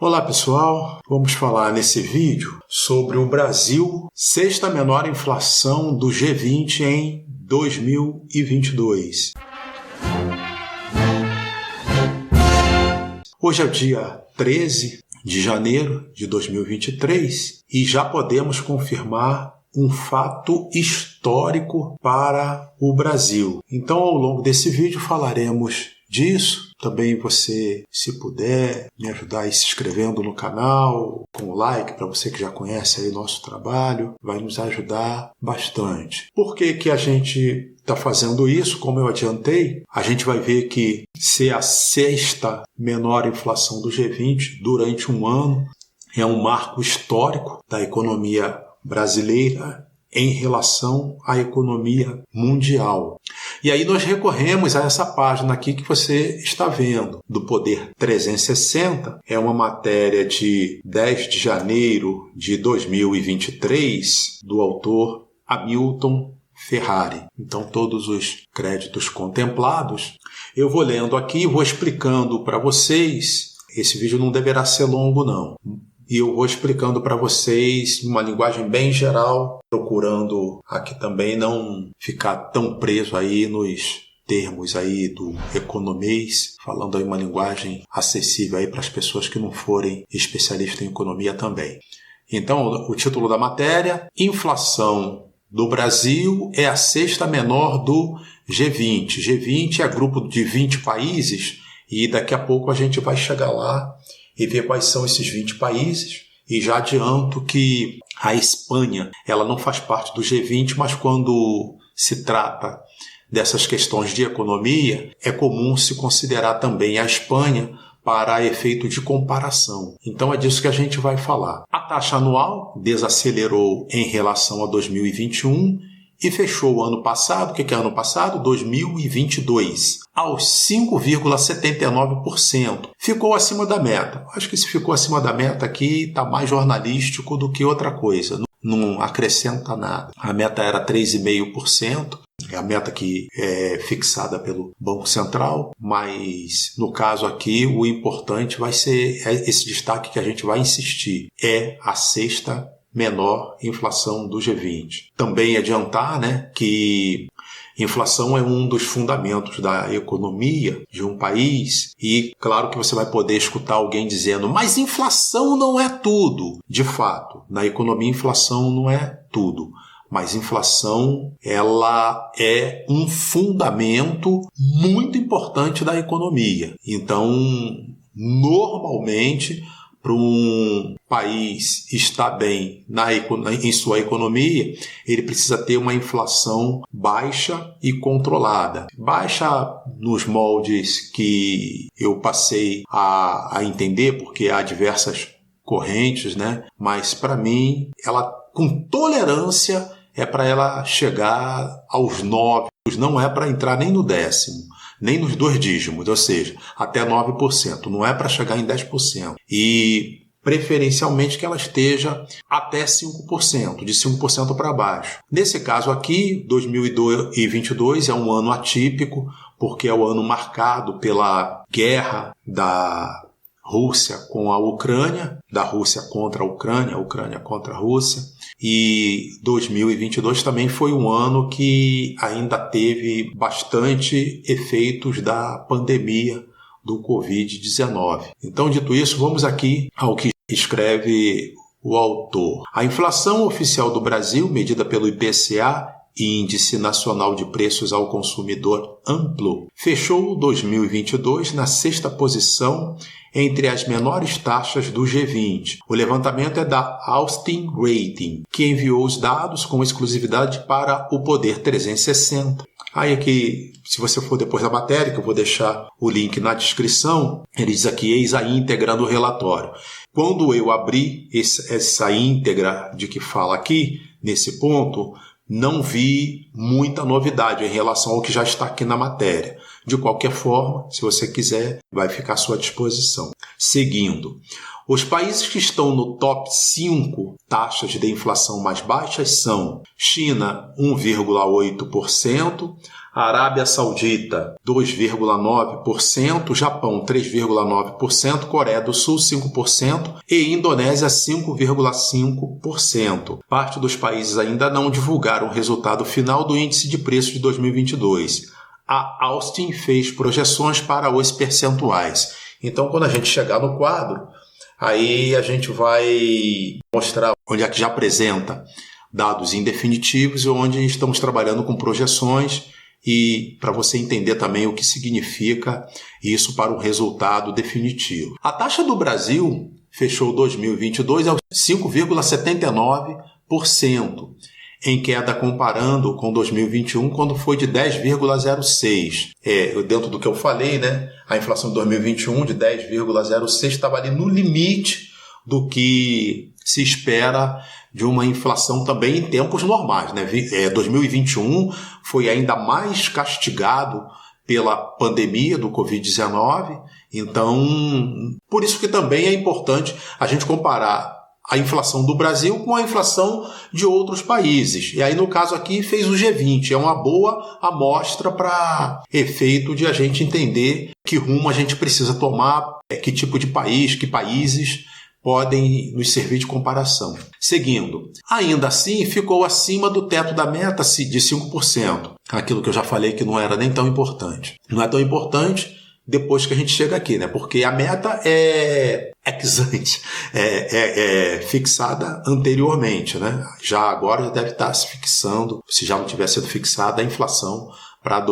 Olá pessoal, vamos falar nesse vídeo sobre o Brasil, sexta menor inflação do G20 em 2022. Hoje é o dia 13 de janeiro de 2023 e já podemos confirmar um fato histórico para o Brasil. Então, ao longo desse vídeo falaremos disso. Também você, se puder, me ajudar aí se inscrevendo no canal, com o like, para você que já conhece aí nosso trabalho, vai nos ajudar bastante. Por que que a gente está fazendo isso? Como eu adiantei, a gente vai ver que ser a sexta menor inflação do G20 durante um ano é um marco histórico da economia brasileira em relação à economia mundial. E aí nós recorremos a essa página aqui que você está vendo, do Poder 360. É uma matéria de 10 de janeiro de 2023, do autor Hamilton Ferrari. Então, todos os créditos contemplados. Eu vou lendo aqui e vou explicando para vocês. Esse vídeo não deverá ser longo, não. E eu vou explicando para vocês uma linguagem bem geral, procurando aqui também não ficar tão preso aí nos termos aí do economês, falando aí uma linguagem acessível aí para as pessoas que não forem especialistas em economia também. Então, o título da matéria: Inflação do Brasil é a sexta menor do G20. G20 é grupo de 20 países e daqui a pouco a gente vai chegar lá e ver quais são esses 20 países. E já adianto que a Espanha, ela não faz parte do G20, mas quando se trata dessas questões de economia, é comum se considerar também a Espanha para efeito de comparação. Então é disso que a gente vai falar. A taxa anual desacelerou em relação a 2021 e fechou o ano passado, o que é ano passado? 2022, aos 5,79%. Ficou acima da meta. Acho que se ficou acima da meta aqui, está mais jornalístico do que outra coisa. Não acrescenta nada. A meta era 3,5%. É a meta que é fixada pelo Banco Central, mas no caso aqui o importante vai ser esse destaque que a gente vai insistir. É a sexta menor inflação do G20. Também adiantar, que inflação é um dos fundamentos da economia de um país e claro que você vai poder escutar alguém dizendo, mas inflação não é tudo. De fato, na economia inflação não é tudo. Mas inflação, ela é um fundamento muito importante da economia. Então, normalmente, para um país estar bem em sua economia, ele precisa ter uma inflação baixa e controlada. Baixa nos moldes que eu passei a entender, porque há diversas correntes, mas para mim, ela com tolerância é para ela chegar aos 9, não é para entrar nem no décimo, nem nos 2 dígimos, ou seja, até 9%, não é para chegar em 10%. E preferencialmente que ela esteja até 5%, de 5% para baixo. Nesse caso aqui, 2022 é um ano atípico, porque é o ano marcado pela guerra da Rússia com a Ucrânia, da Rússia contra a Ucrânia contra a Rússia. E 2022 também foi um ano que ainda teve bastante efeitos da pandemia do Covid-19. Então, dito isso, vamos aqui ao que escreve o autor. A inflação oficial do Brasil, medida pelo IPCA, Índice Nacional de Preços ao Consumidor Amplo, fechou 2022 na sexta posição entre as menores taxas do G20. O levantamento é da Austin Rating, que enviou os dados com exclusividade para o Poder 360. Aí aqui, se você for depois da matéria, que eu vou deixar o link na descrição, ele diz aqui, eis a íntegra do relatório. Quando eu abri essa íntegra de que fala aqui, nesse ponto, não vi muita novidade em relação ao que já está aqui na matéria. De qualquer forma, se você quiser, vai ficar à sua disposição. Seguindo, Os países que estão no top 5 taxas de inflação mais baixas são China, 1,8%, Arábia Saudita, 2,9%, Japão, 3,9%, Coreia do Sul, 5% e Indonésia, 5,5%. Parte dos países ainda não divulgaram o resultado final do índice de preço de 2022. A Austin fez projeções para os percentuais. Então, quando a gente chegar no quadro, aí a gente vai mostrar onde é que já apresenta dados indefinitivos e onde estamos trabalhando com projeções e para você entender também o que significa isso para um resultado definitivo. A taxa do Brasil fechou 2022 aos 5,79%, em queda comparando com 2021, quando foi de 10,06%. Dentro do que eu falei, né? A inflação de 2021 de 10,06% estava ali no limite do que se espera de uma inflação também em tempos normais, né? 2021 foi ainda mais castigado pela pandemia do Covid-19, então por isso que também é importante a gente comparar a inflação do Brasil com a inflação de outros países. E aí, no caso aqui, fez o G20. É uma boa amostra para efeito de a gente entender que rumo a gente precisa tomar, que tipo de país, que países podem nos servir de comparação. Seguindo, ainda assim ficou acima do teto da meta de 5%. Aquilo que eu já falei que não era nem tão importante. Não é tão importante depois que a gente chega aqui, né? Porque a meta é ex-ante, é fixada anteriormente, né? Já agora já deve estar se fixando, se já não tiver sido fixada, a inflação para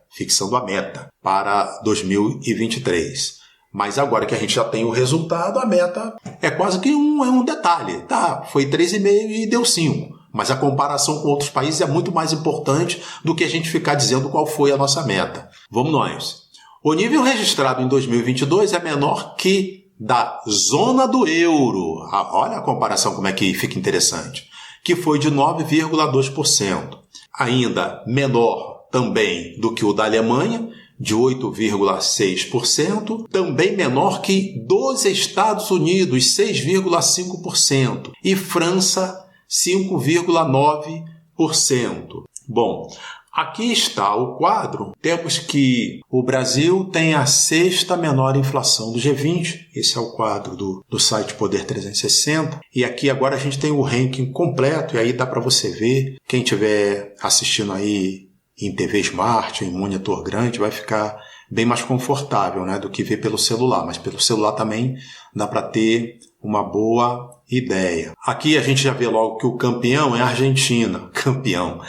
fixando a meta para 2023. Mas agora que a gente já tem o resultado, a meta é quase que um detalhe. Tá, foi 3,5 e deu 5. Mas a comparação com outros países é muito mais importante do que a gente ficar dizendo qual foi a nossa meta. Vamos nós. O nível registrado em 2022 é menor que da zona do euro. Olha a comparação como é que fica interessante. Que foi de 9,2%. Ainda menor também do que o da Alemanha, de 8,6%, também menor que dos Estados Unidos, 6,5%, e França, 5,9%. Bom, aqui está o quadro. Temos que o Brasil tem a 6ª menor inflação do G20. Esse é o quadro do site Poder 360. E aqui agora a gente tem o ranking completo, e aí dá para você ver. Quem estiver assistindo aí em TV Smart, em monitor grande, vai ficar bem mais confortável, né, do que ver pelo celular. Mas pelo celular também dá para ter uma boa ideia. Aqui a gente já vê logo que o campeão é a Argentina. Campeão.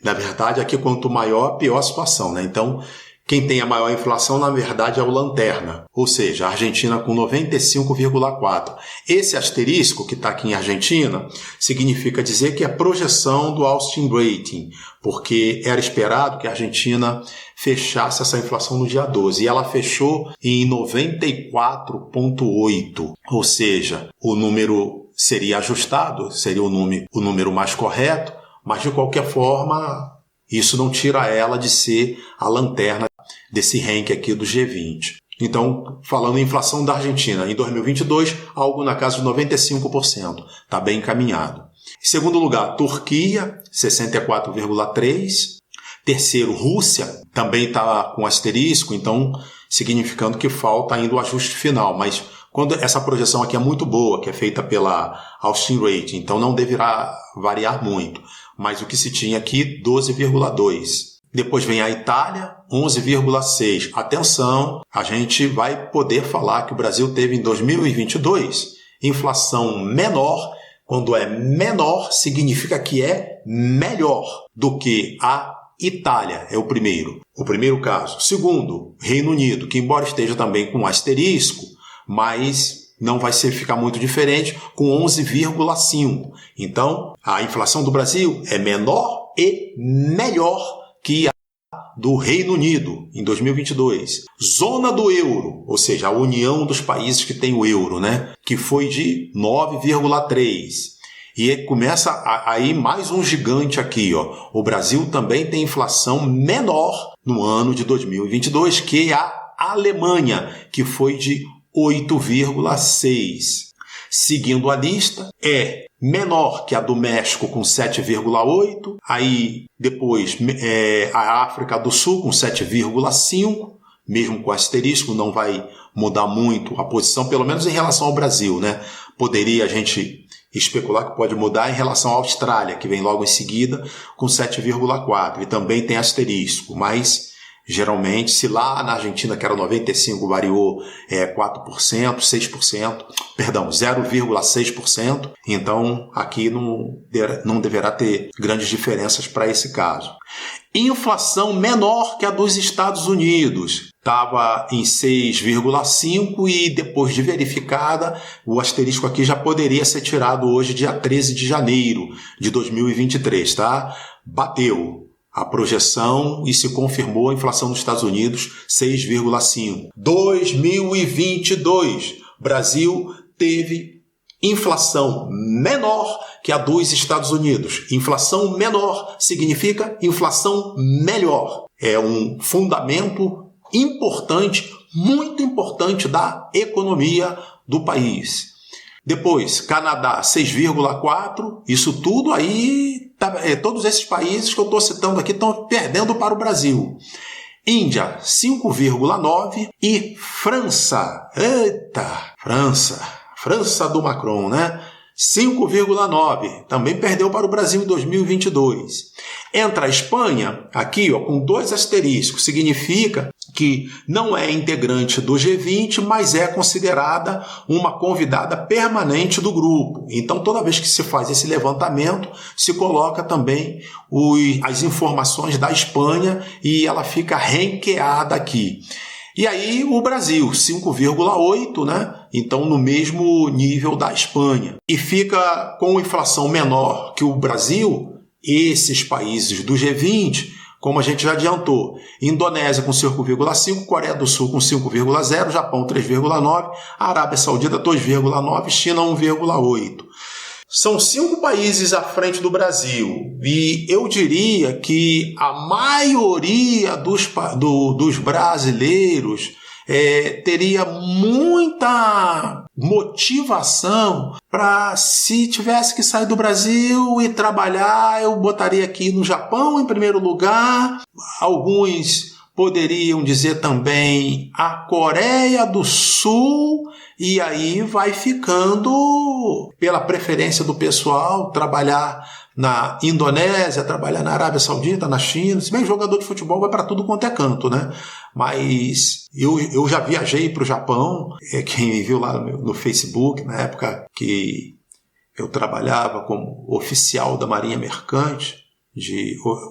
Na verdade, aqui quanto maior, pior a situação, né? Então, quem tem a maior inflação, na verdade, é o lanterna. Ou seja, a Argentina com 95,4%. Esse asterisco que está aqui em Argentina significa dizer que é a projeção do Austin Rating, porque era esperado que a Argentina fechasse essa inflação no dia 12. E ela fechou em 94,8%. Ou seja, o número seria ajustado, seria o número mais correto, mas de qualquer forma, isso não tira ela de ser a lanterna desse ranking aqui do G20. Então, falando em inflação da Argentina, em 2022, algo na casa de 95%. Está bem encaminhado. Em segundo lugar, Turquia, 64,3%. Terceiro, Rússia, também está com asterisco, então significando que falta ainda o ajuste final. Mas quando essa projeção aqui é muito boa, que é feita pela Austin Rating, então não deverá variar muito. Mas o que se tinha aqui, 12,2%. Depois vem a Itália, 11,6%. Atenção, a gente vai poder falar que o Brasil teve em 2022 inflação menor. Quando é menor, significa que é melhor do que a Itália, é o primeiro caso. Segundo, Reino Unido, que embora esteja também com asterisco, mas não vai ficar muito diferente, com 11,5%. Então, a inflação do Brasil é menor e melhor que a do Reino Unido em 2022. Zona do euro, ou seja, a união dos países que tem o euro, né? Que foi de 9,3%. E começa aí mais um gigante aqui, ó. O Brasil também tem inflação menor no ano de 2022 que a Alemanha, que foi de 8,6. Seguindo a lista, é menor que a do México com 7,8, aí depois a África do Sul com 7,5, mesmo com asterisco, não vai mudar muito a posição, pelo menos em relação ao Brasil, né? Poderia a gente especular que pode mudar em relação à Austrália, que vem logo em seguida com 7,4, e também tem asterisco, mas geralmente, se lá na Argentina, que era 95, variou 4%, 6%, perdão, 0,6%, então aqui não deverá ter grandes diferenças para esse caso. Inflação menor que a dos Estados Unidos. Estava em 6,5 e depois de verificada, o asterisco aqui já poderia ser tirado hoje, dia 13 de janeiro de 2023, tá? Bateu a projeção e se confirmou a inflação dos Estados Unidos, 6,5. 2022, Brasil teve inflação menor que a dos Estados Unidos. Inflação menor significa inflação melhor. É um fundamento importante, muito importante da economia do país. Depois, Canadá, 6,4. Isso tudo aí, todos esses países que eu estou citando aqui estão perdendo para o Brasil. Índia, 5,9. E França, França do Macron, né? 5,9. Também perdeu para o Brasil em 2022. Entra a Espanha, aqui ó, com 2 asteriscos, significa que não é integrante do G20, mas é considerada uma convidada permanente do grupo. Então, toda vez que se faz esse levantamento, se coloca também as informações da Espanha e ela fica ranqueada aqui. E aí o Brasil, 5,8, né? Então no mesmo nível da Espanha. E fica com inflação menor que o Brasil, esses países do G20, como a gente já adiantou. Indonésia com 5,5, Coreia do Sul com 5,0, Japão 3,9, Arábia Saudita 2,9, China 1,8. São 5 países à frente do Brasil e eu diria que a maioria dos brasileiros teria muita motivação para, se tivesse que sair do Brasil e trabalhar, eu botaria aqui no Japão em primeiro lugar. Alguns poderiam dizer também a Coreia do Sul, e aí vai ficando, pela preferência do pessoal, trabalhar na Indonésia, trabalhar na Arábia Saudita, na China. Se bem jogador de futebol vai para tudo quanto é canto, né? Mas eu já viajei para o Japão, quem me viu lá no Facebook, na época que eu trabalhava como oficial da Marinha Mercante,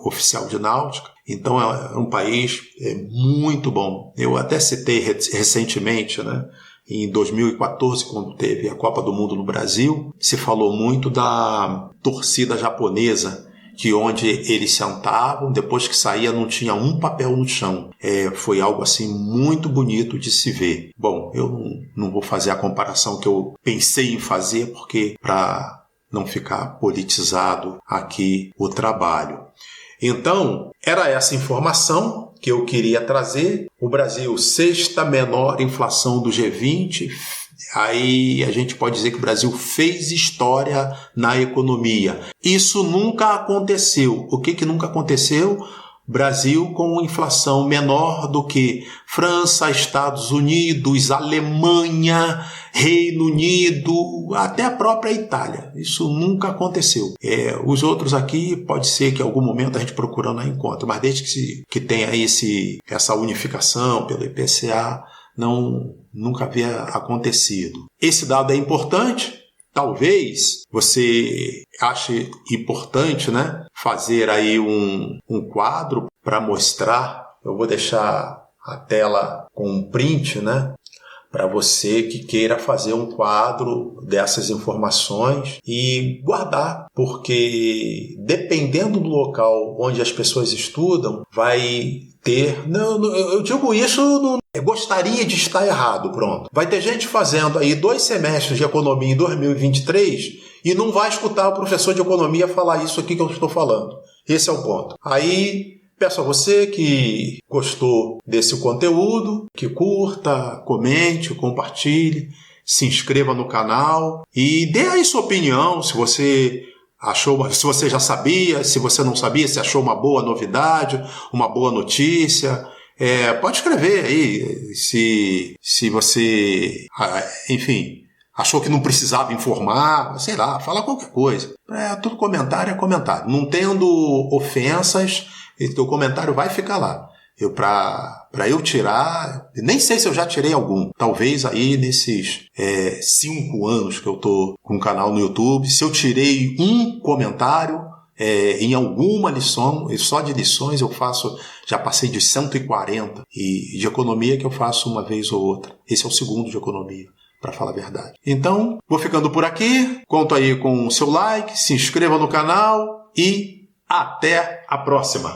oficial de náutica. Então é um país muito bom. Eu até citei recentemente, né? Em 2014, quando teve a Copa do Mundo no Brasil, se falou muito da torcida japonesa, que onde eles sentavam, depois que saía não tinha um papel no chão. Foi algo assim muito bonito de se ver. Bom, eu não vou fazer a comparação que eu pensei em fazer, porque para não ficar politizado aqui o trabalho. Então, era essa informação que eu queria trazer. O Brasil, 6ª menor inflação do G20. Aí a gente pode dizer que o Brasil fez história na economia. Isso nunca aconteceu. O que nunca aconteceu? Brasil com inflação menor do que França, Estados Unidos, Alemanha, Reino Unido, até a própria Itália. Isso nunca aconteceu. Os outros aqui, pode ser que em algum momento a gente procurando encontre, mas desde que tenha essa unificação pelo IPCA, nunca havia acontecido. Esse dado é importante. Talvez você ache importante, né, fazer aí um quadro para mostrar. Eu vou deixar a tela com um print, né, para você que queira fazer um quadro dessas informações e guardar, porque dependendo do local onde as pessoas estudam, vai ter... eu digo isso, gostaria de estar errado, pronto. Vai ter gente fazendo aí 2 semestres de economia em 2023 e não vai escutar o professor de economia falar isso aqui que eu estou falando. Esse é o ponto. Aí peço a você que gostou desse conteúdo, que curta, comente, compartilhe, se inscreva no canal e dê aí sua opinião, se você já sabia, se você não sabia, se achou uma boa novidade, uma boa notícia. Pode escrever aí se você, enfim, achou que não precisava informar, sei lá, fala qualquer coisa. Todo comentário é comentário. Não tendo ofensas, o teu comentário vai ficar lá. Para eu tirar, nem sei se eu já tirei algum. Talvez aí nesses 5 anos que eu tô com o canal no YouTube, se eu tirei um comentário em alguma lição, só de lições eu faço, já passei de 140, e de economia que eu faço uma vez ou outra. Esse é o segundo de economia, para falar a verdade. Então, vou ficando por aqui. Conto aí com o seu like, se inscreva no canal e até a próxima!